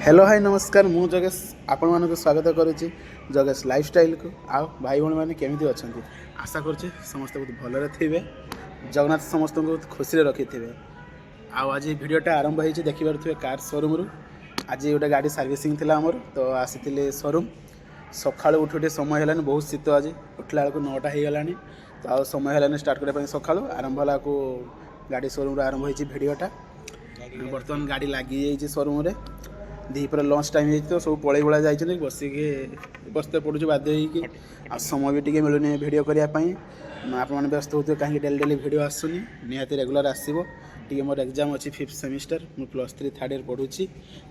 Hello hi नमस्कार मु जगेश आपण मानक स्वागत करुच्ची जगेश लाइफस्टाइल को आओ भाई भाई मैंने केमी अच्छा आशा करुच्चे समस्त बहुत भलरे थे जगन्नाथ समस्त को बहुत खुशी रखी थे आज भिडटा आरंभ हो देखी पारे कार शोरूम रु आज गोटे गाड़ी सर्विसिंग थी आमर तो आसी शोरूम सका उठे समय है बहुत शीत आज उठला बेलू 9टा हो गला तो आ समय है स्टार्ट करने सका आरंभ है गाड़ी शोरूम आरंभ हो भिडटा बर्तमान गाड़ी लगी शोरूम रे दीपर लंच टाइम हो सब पलि भला जाइए बसिक बसते पड़ू बाध्य हो समय भी टी मिलूनी भिड करने आप व्यस्त होते कहीं डेली डेली भिड आसुनी निहाती रेगुलर आसो टी मोर एग्जाम अच्छी 5th सेमिस्टर मुझे +3 3rd ईयर पढ़ुची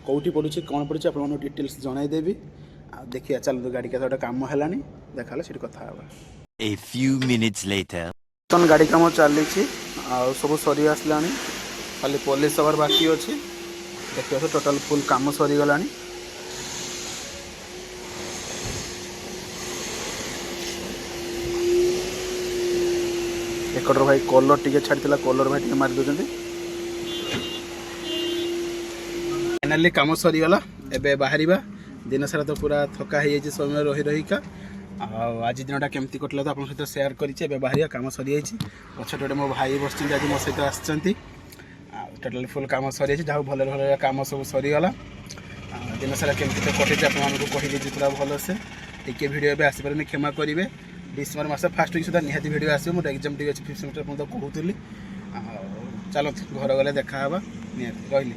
कौटी पढ़ुची कौन पढ़ुची आप डिटेल्स जनईदेवी देखिए चलते गाड़ी के कम है देखा सीट कथा A few minutes later. गाड़ी कम चली सब सरी आसला खाली पॉलिश हबार बाकी अच्छी देखिए टोटाल फुल काम सरीगला एकटर भाई कलर टी छाड़ी कलर भाई टी मारी दौरान फाइनाली कम सरीगला एबे बाहर दिन सारा तो पूरा थका हो समय रही रहीका आज दिनटा केमती कटला तो आप सहित सेयार कर बाहर कम सरी पछटे मो भाई बस आज मो सहित आसछंती टोटाल फुल कम सरी जहाँ भल भल कम सब सरीगला दिन सारा केमती तो कटे आपको कही पूरा भलसे टी भिड ए आसपारे क्षमा करेंगे डिसेम्बर मास फास्ट वीक सुधा निहाती भिड आसो मोर एग्जाम टी अच्छी 5th सेमिस्टर मुझे कहूली चलो घर गले देखा निहाती रही।